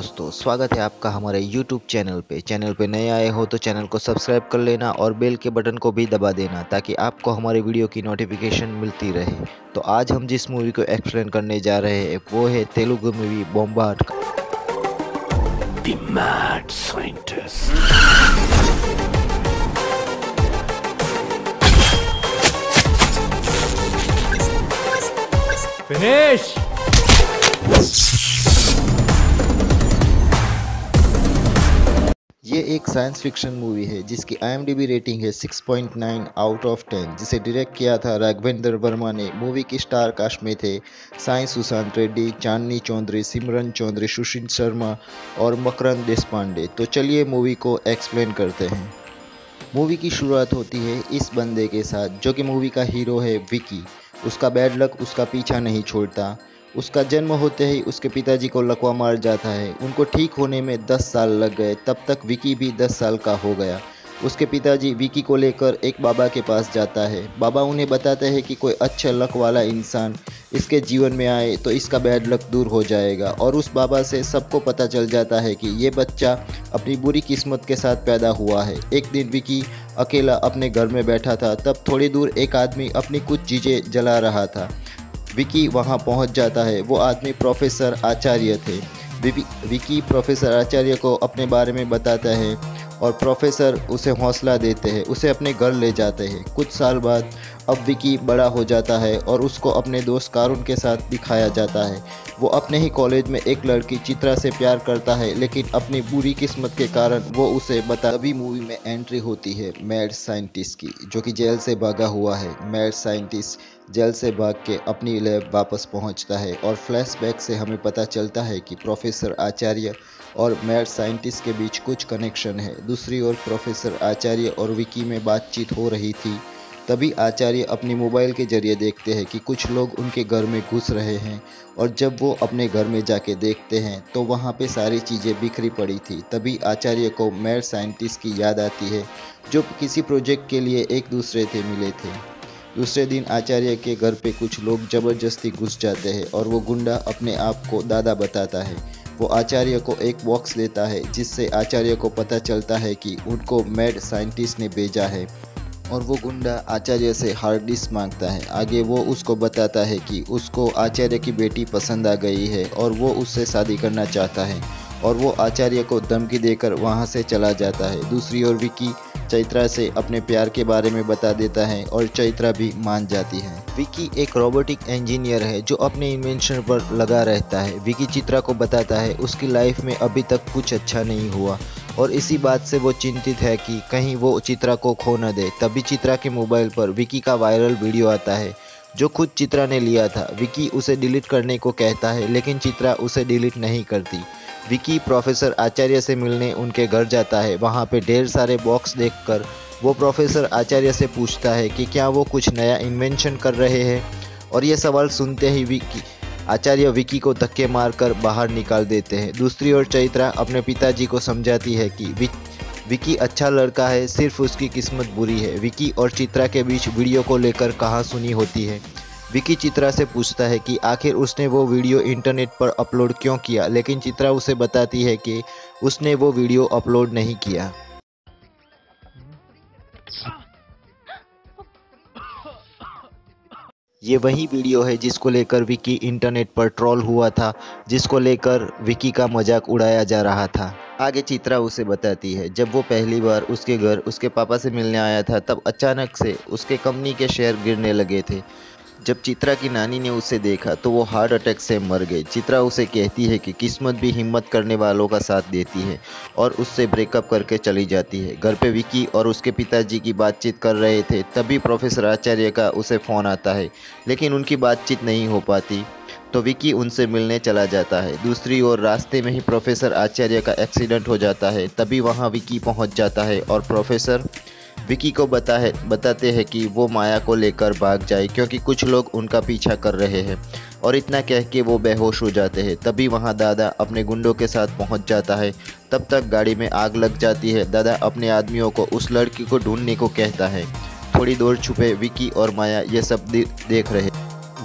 दोस्तों, स्वागत है आपका हमारे YouTube चैनल पे नए आए हो तो चैनल को सब्सक्राइब कर लेना और बेल के बटन को भी दबा देना ताकि आपको हमारे वीडियो की नोटिफिकेशन मिलती रहे। तो आज हम जिस मूवी को एक्सप्लेन करने जा रहे हैं वो है तेलुगु मूवी बॉम्बार्ड का The Mad Scientist. Finish! ये एक साइंस फिक्शन मूवी है जिसकी IMDb रेटिंग है 6.9 आउट ऑफ 10, जिसे डायरेक्ट किया था राघवेंद्र वर्मा ने। मूवी की स्टार कास्ट में थे साई सुशांत रेड्डी, चांदनी चौधरी, सिमरन चौधरी, सुशील शर्मा और मकरंद देशपांडे। तो चलिए मूवी को एक्सप्लेन करते हैं। मूवी की शुरुआत होती है इस बंदे के साथ जो कि मूवी का हीरो है विकी। उसका बैड लक उसका पीछा नहीं छोड़ता। उसका जन्म होते ही उसके पिताजी को लकवा मार जाता है। उनको ठीक होने में 10 साल लग गए, तब तक विकी भी 10 साल का हो गया। उसके पिताजी विकी को लेकर एक बाबा के पास जाता है। बाबा उन्हें बताते हैं कि कोई अच्छा लक वाला इंसान इसके जीवन में आए तो इसका बैड लक दूर हो जाएगा। और उस बाबा से सबको पता चल जाता है कि ये बच्चा अपनी बुरी किस्मत के साथ पैदा हुआ है। एक दिन विकी अकेला अपने घर में बैठा था, तब थोड़ी दूर एक आदमी अपनी कुछ चीज़ें जला रहा था। विकी वहां पहुंच जाता है। वो आदमी प्रोफेसर आचार्य थे। विकी प्रोफेसर आचार्य को अपने बारे में बताता है और प्रोफेसर उसे हौसला देते हैं, उसे अपने घर ले जाते हैं। कुछ साल बाद अब विकी बड़ा हो जाता है और उसको अपने दोस्त कारुन के साथ दिखाया जाता है। वो अपने ही कॉलेज में एक लड़की चित्रा से प्यार करता है, लेकिन अपनी बुरी किस्मत के कारण वो उसे बता। तभी मूवी में एंट्री होती है मैड साइंटिस्ट की, जो कि जेल से भागा हुआ है। मैड साइंटिस्ट जेल से भाग के अपनी लैब वापस पहुंचता है और फ्लैशबैक से हमें पता चलता है कि प्रोफेसर आचार्य और मैड साइंटिस्ट के बीच कुछ कनेक्शन है। दूसरी ओर प्रोफेसर आचार्य और विकी में बातचीत हो रही थी। तभी आचार्य अपनी मोबाइल के जरिए देखते हैं कि कुछ लोग उनके घर में घुस रहे हैं, और जब वो अपने घर में जाके देखते हैं तो वहाँ पे सारी चीज़ें बिखरी पड़ी थी। तभी आचार्य को मैड साइंटिस्ट की याद आती है जो किसी प्रोजेक्ट के लिए एक दूसरे से मिले थे। दूसरे दिन आचार्य के घर पे कुछ लोग ज़बरदस्ती घुस जाते हैं और वो गुंडा अपने आप को दादा बताता है। वो आचार्य को एक बॉक्स देता है जिससे आचार्य को पता चलता है कि उनको मैड साइंटिस्ट ने भेजा है, और वो गुंडा आचार्य से हार्ड डिस्क मांगता है। आगे वो उसको बताता है कि उसको आचार्य की बेटी पसंद आ गई है और वो उससे शादी करना चाहता है, और वो आचार्य को धमकी देकर वहाँ से चला जाता है। दूसरी ओर विकी चैत्रा से अपने प्यार के बारे में बता देता है और चैत्रा भी मान जाती है। विकी एक रोबोटिक इंजीनियर है जो अपने इन्वेंशन पर लगा रहता है। विकी चित्रा को बताता है उसकी लाइफ में अभी तक कुछ अच्छा नहीं हुआ, और इसी बात से वो चिंतित है कि कहीं वो चित्रा को खो न दे। तभी चित्रा के मोबाइल पर विकी का वायरल वीडियो आता है जो खुद चित्रा ने लिया था। विकी उसे डिलीट करने को कहता है, लेकिन चित्रा उसे डिलीट नहीं करती। विकी प्रोफेसर आचार्य से मिलने उनके घर जाता है। वहाँ पे ढेर सारे बॉक्स देखकर वो प्रोफेसर आचार्य से पूछता है कि क्या वो कुछ नया इन्वेंशन कर रहे हैं, और ये सवाल सुनते ही आचार्य विकी को धक्के मारकर बाहर निकाल देते हैं। दूसरी ओर चैत्रा अपने पिताजी को समझाती है कि विकी अच्छा लड़का है, सिर्फ उसकी किस्मत बुरी है। विकी और चित्रा के बीच वीडियो को लेकर कहासुनी होती है। विकी चित्रा से पूछता है कि आखिर उसने वो वीडियो इंटरनेट पर अपलोड क्यों किया, लेकिन चित्रा उसे बताती है कि उसने वो वीडियो अपलोड नहीं किया। ये वही वीडियो है जिसको लेकर विकी इंटरनेट पर ट्रोल हुआ था, जिसको लेकर विकी का मजाक उड़ाया जा रहा था। आगे चित्रा उसे बताती है जब वो पहली बार उसके घर उसके पापा से मिलने आया था, तब अचानक से उसके कंपनी के शेयर गिरने लगे थे। जब चित्रा की नानी ने उसे देखा तो वो हार्ट अटैक से मर गई। चित्रा उसे कहती है कि किस्मत भी हिम्मत करने वालों का साथ देती है, और उससे ब्रेकअप करके चली जाती है। घर पे विकी और उसके पिताजी की बातचीत कर रहे थे, तभी प्रोफेसर आचार्य का उसे फ़ोन आता है, लेकिन उनकी बातचीत नहीं हो पाती, तो विकी उनसे मिलने चला जाता है। दूसरी ओर रास्ते में ही प्रोफेसर आचार्य का एक्सीडेंट हो जाता है। तभी वहाँ विकी पहुँच जाता है और प्रोफेसर विकी को बताते हैं कि वो माया को लेकर भाग जाए क्योंकि कुछ लोग उनका पीछा कर रहे हैं, और इतना कह के वो बेहोश हो जाते हैं। तभी वहाँ दादा अपने गुंडों के साथ पहुँच जाता है। तब तक गाड़ी में आग लग जाती है। दादा अपने आदमियों को उस लड़की को ढूंढने को कहता है। थोड़ी दूर छुपे विकी और माया ये सब देख रहे।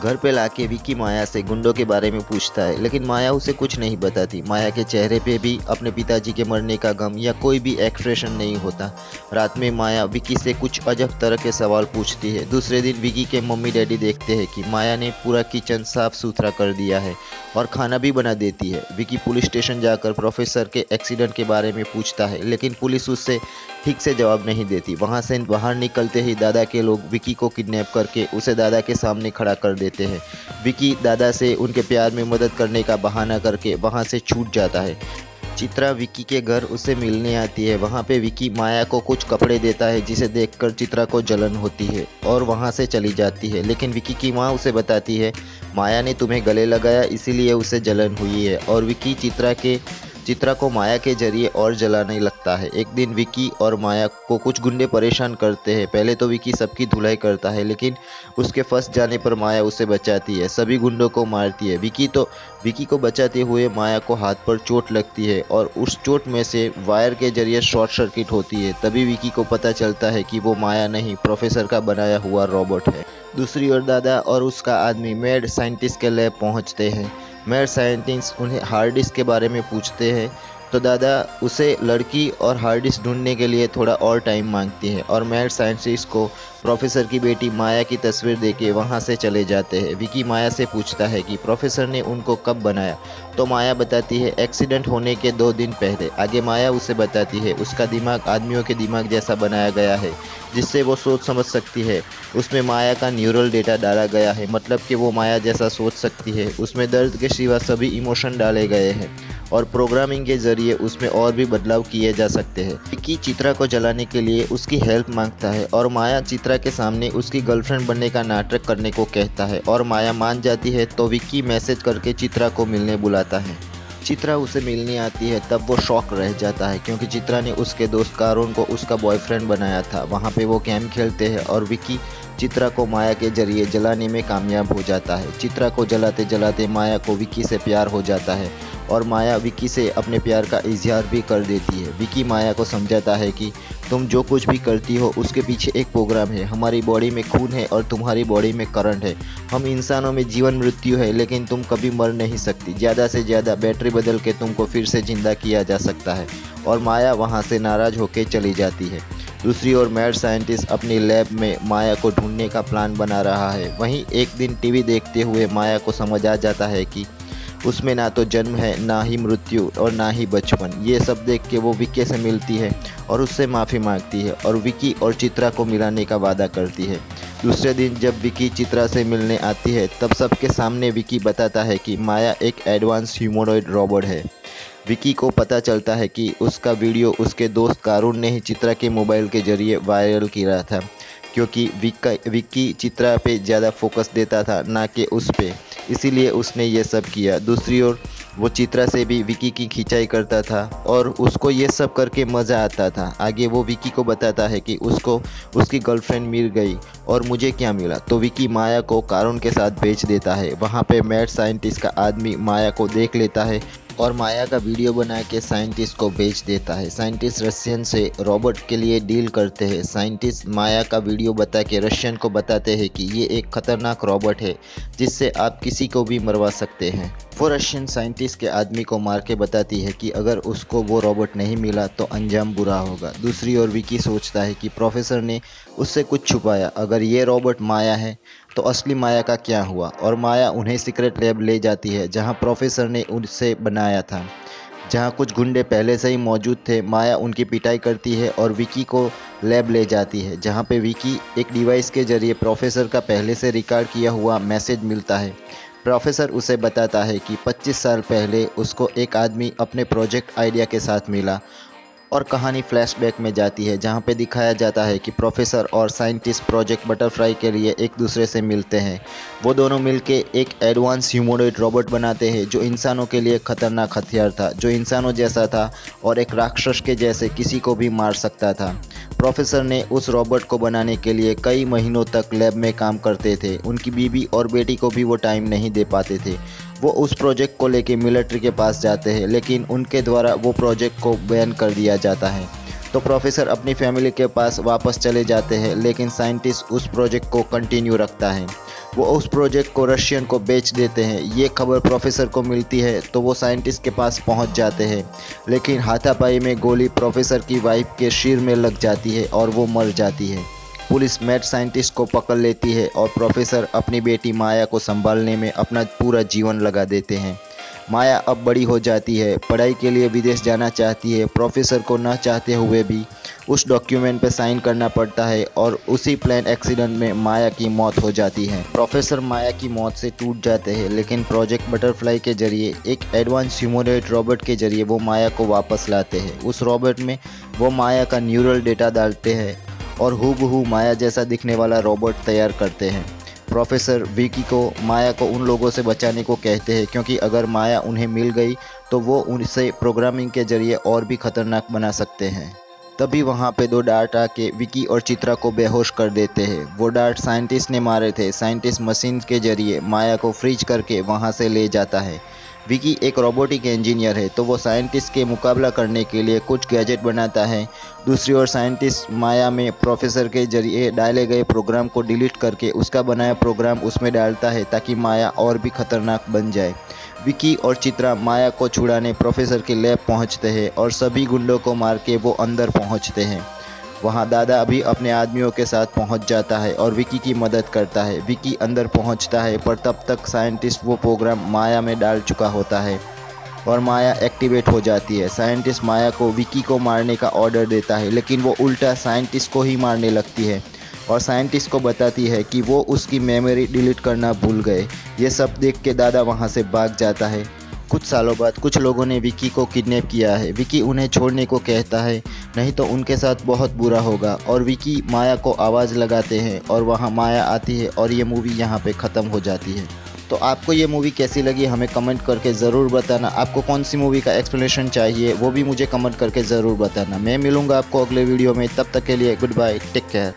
घर पे लाके विकी माया से गुंडों के बारे में पूछता है, लेकिन माया उसे कुछ नहीं बताती। माया के चेहरे पे भी अपने पिताजी के मरने का गम या कोई भी एक्सप्रेशन नहीं होता। रात में माया विकी से कुछ अजब तरह के सवाल पूछती है। दूसरे दिन विकी के मम्मी डैडी देखते हैं कि माया ने पूरा किचन साफ सुथरा कर दिया है और खाना भी बना देती है। विकी पुलिस स्टेशन जाकर प्रोफेसर के एक्सीडेंट के बारे में पूछता है, लेकिन पुलिस उससे ठीक से जवाब नहीं देती। वहाँ से बाहर निकलते ही दादा के लोग विकी को किडनैप करके उसे दादा के सामने खड़ा कर देते हैं। विकी दादा से उनके प्यार में मदद करने का बहाना करके वहाँ से छूट जाता है। चित्रा विकी के घर उसे मिलने आती है। वहाँ पे विकी माया को कुछ कपड़े देता है, जिसे देखकर चित्रा को जलन होती है और वहाँ से चली जाती है। लेकिन विकी की माँ उसे बताती है माया ने तुम्हें गले लगाया इसीलिए उसे जलन हुई है, और विकी चित्रा को माया के जरिए और जलाने लगता है। एक दिन विकी और माया को कुछ गुंडे परेशान करते हैं। पहले तो विकी सबकी धुलाई करता है, लेकिन उसके फंस जाने पर माया उसे बचाती है, सभी गुंडों को मारती है। विकी को बचाते हुए माया को हाथ पर चोट लगती है और उस चोट में से वायर के जरिए शॉर्ट सर्किट होती है। तभी विकी को पता चलता है कि वो माया नहीं, प्रोफेसर का बनाया हुआ रोबोट है। दूसरी ओर दादा और उसका आदमी मैड साइंटिस्ट के लैब पहुंचते हैं। मैड साइंटिस्ट उन्हें हार्ड डिस्क के बारे में पूछते हैं, तो दादा उसे लड़की और हार्ड डिस्क ढूंढने के लिए थोड़ा और टाइम मांगती है और मैड साइंटिस्ट को प्रोफेसर की बेटी माया की तस्वीर देके वहाँ से चले जाते हैं। विकी माया से पूछता है कि प्रोफेसर ने उनको कब बनाया, तो माया बताती है एक्सीडेंट होने के 2 दिन पहले। आगे माया उसे बताती है उसका दिमाग आदमियों के दिमाग जैसा बनाया गया है, जिससे वो सोच समझ सकती है। उसमें माया का न्यूरल डेटा डाला गया है, मतलब कि वो माया जैसा सोच सकती है। उसमें दर्द के सिवा सभी इमोशन डाले गए हैं और प्रोग्रामिंग के जरिए उसमें और भी बदलाव किए जा सकते हैं। विकी चित्रा को जलाने के लिए उसकी हेल्प मांगता है और माया चित्रा के सामने उसकी गर्लफ्रेंड बनने का नाटक करने को कहता है और माया मान जाती है। तो विकी मैसेज करके चित्रा को मिलने बुलाता है। चित्रा उसे मिलने आती है, तब वो शॉक रह जाता है क्योंकि चित्रा ने उसके दोस्त कारून को उसका बॉयफ्रेंड बनाया था। वहाँ पे वो गेम खेलते हैं और विकी चित्रा को माया के जरिए जलाने में कामयाब हो जाता है। चित्रा को जलाते जलाते माया को विकी से प्यार हो जाता है और माया विकी से अपने प्यार का इजहार भी कर देती है। विकी माया को समझाता है कि तुम जो कुछ भी करती हो उसके पीछे एक प्रोग्राम है। हमारी बॉडी में खून है और तुम्हारी बॉडी में करंट है। हम इंसानों में जीवन मृत्यु है, लेकिन तुम कभी मर नहीं सकती। ज़्यादा से ज़्यादा बैटरी बदल के तुमको फिर से जिंदा किया जा सकता है। और माया वहाँ से नाराज़ होकर चली जाती है। दूसरी ओर मैड साइंटिस्ट अपनी लैब में माया को ढूंढने का प्लान बना रहा है। वहीं एक दिन टीवी देखते हुए माया को समझ आ जाता है कि उसमें ना तो जन्म है, ना ही मृत्यु और ना ही बचपन। ये सब देख के वो विकी से मिलती है और उससे माफ़ी मांगती है और विकी और चित्रा को मिलाने का वादा करती है। दूसरे दिन जब विकी चित्रा से मिलने आती है, तब सबके सामने विकी बताता है कि माया एक एडवांस ह्यूमनॉइड रोबोट है। विकी को पता चलता है कि उसका वीडियो उसके दोस्त कारून ने ही चित्रा के मोबाइल के जरिए वायरल किया था, क्योंकि विकी चित्रा पे ज़्यादा फोकस देता था ना कि उस पे, इसीलिए उसने ये सब किया। दूसरी ओर वो चित्रा से भी विकी की खिंचाई करता था और उसको ये सब करके मज़ा आता था। आगे वो विकी को बताता है कि उसको उसकी गर्लफ्रेंड मिल गई और मुझे क्या मिला, तो विकी माया को कारून के साथ बेच देता है। वहाँ पे मैड साइंटिस्ट का आदमी माया को देख लेता है और माया का वीडियो बना के साइंटिस्ट को बेच देता है। साइंटिस्ट रशियन से रोबोट के लिए डील करते हैं। साइंटिस्ट माया का वीडियो बता के रशियन को बताते हैं कि ये एक खतरनाक रोबोट है जिससे आप किसी को भी मरवा सकते हैं। वो रशियन साइंटिस्ट के आदमी को मार के बताती है कि अगर उसको वो रोबोट नहीं मिला तो अंजाम बुरा होगा। दूसरी ओर विकी सोचता है कि प्रोफेसर ने उससे कुछ छुपाया। अगर ये रोबोट माया है तो असली माया का क्या हुआ, और माया उन्हें सीक्रेट लैब ले जाती है जहां प्रोफेसर ने उनसे बनाया था, जहां कुछ गुंडे पहले से ही मौजूद थे। माया उनकी पिटाई करती है और विकी को लैब ले जाती है, जहां पे विकी एक डिवाइस के जरिए प्रोफेसर का पहले से रिकॉर्ड किया हुआ मैसेज मिलता है। प्रोफेसर उसे बताता है कि 25 साल पहले उसको एक आदमी अपने प्रोजेक्ट आइडिया के साथ मिला और कहानी फ्लैशबैक में जाती है, जहां पे दिखाया जाता है कि प्रोफेसर और साइंटिस्ट प्रोजेक्ट बटरफ्लाई के लिए एक दूसरे से मिलते हैं। वो दोनों मिलके एक एडवांस ह्यूमनॉइड रोबोट बनाते हैं जो इंसानों के लिए खतरनाक हथियार था, जो इंसानों जैसा था और एक राक्षस के जैसे किसी को भी मार सकता था। प्रोफेसर ने उस रोबोट को बनाने के लिए कई महीनों तक लैब में काम करते थे। उनकी बीवी और बेटी को भी वो टाइम नहीं दे पाते थे। वो उस प्रोजेक्ट को लेके मिलिट्री के पास जाते हैं, लेकिन उनके द्वारा वो प्रोजेक्ट को बैन कर दिया जाता है। तो प्रोफेसर अपनी फैमिली के पास वापस चले जाते हैं, लेकिन साइंटिस्ट उस प्रोजेक्ट को कंटिन्यू रखता है। वो उस प्रोजेक्ट को रशियन को बेच देते हैं। ये खबर प्रोफेसर को मिलती है तो वो साइंटिस्ट के पास पहुंच जाते हैं, लेकिन हाथापाई में गोली प्रोफेसर की वाइफ के सिर में लग जाती है और वो मर जाती है। पुलिस मैड साइंटिस्ट को पकड़ लेती है और प्रोफेसर अपनी बेटी माया को संभालने में अपना पूरा जीवन लगा देते हैं। माया अब बड़ी हो जाती है, पढ़ाई के लिए विदेश जाना चाहती है। प्रोफेसर को न चाहते हुए भी उस डॉक्यूमेंट पर साइन करना पड़ता है और उसी प्लेन एक्सीडेंट में माया की मौत हो जाती है। प्रोफेसर माया की मौत से टूट जाते हैं, लेकिन प्रोजेक्ट बटरफ्लाई के जरिए एक एडवांस ह्यूमनॉइड रोबोट के जरिए वो माया को वापस लाते हैं। उस रोबोट में वो माया का न्यूरल डेटा डालते हैं और हूबहू माया जैसा दिखने वाला रोबोट तैयार करते हैं। प्रोफेसर विकी को माया को उन लोगों से बचाने को कहते हैं, क्योंकि अगर माया उन्हें मिल गई तो वो उनसे प्रोग्रामिंग के जरिए और भी खतरनाक बना सकते हैं। तभी वहाँ पे 2 डार्ट आके विकी और चित्रा को बेहोश कर देते हैं। वो डार्ट साइंटिस्ट ने मारे थे। साइंटिस्ट मशीन के जरिए माया को फ्रीज करके वहाँ से ले जाता है। विकी एक रोबोटिक इंजीनियर है, तो वो साइंटिस्ट के मुकाबला करने के लिए कुछ गैजेट बनाता है। दूसरी ओर साइंटिस्ट माया में प्रोफेसर के जरिए डाले गए प्रोग्राम को डिलीट करके उसका बनाया प्रोग्राम उसमें डालता है ताकि माया और भी खतरनाक बन जाए। विकी और चित्रा माया को छुड़ाने प्रोफेसर के लैब पहुंचते हैं और सभी गुंडों को मार के वो अंदर पहुंचते हैं। वहां दादा भी अपने आदमियों के साथ पहुंच जाता है और विकी की मदद करता है। विकी अंदर पहुंचता है, पर तब तक साइंटिस्ट वो प्रोग्राम माया में डाल चुका होता है और माया एक्टिवेट हो जाती है। साइंटिस्ट माया को विकी को मारने का ऑर्डर देता है, लेकिन वो उल्टा साइंटिस्ट को ही मारने लगती है और साइंटिस्ट को बताती है कि वो उसकी मेमोरी डिलीट करना भूल गए। ये सब देख के दादा वहाँ से भाग जाता है। कुछ सालों बाद कुछ लोगों ने विकी को किडनैप किया है। विकी उन्हें छोड़ने को कहता है, नहीं तो उनके साथ बहुत बुरा होगा, और विकी माया को आवाज़ लगाते हैं और वहाँ माया आती है और ये मूवी यहाँ पे ख़त्म हो जाती है। तो आपको ये मूवी कैसी लगी हमें कमेंट करके ज़रूर बताना। आपको कौन सी मूवी का एक्सप्लेनेशन चाहिए वो भी मुझे कमेंट करके ज़रूर बताना। मैं मिलूँगा आपको अगले वीडियो में, तब तक के लिए गुड बाय, टेक केयर।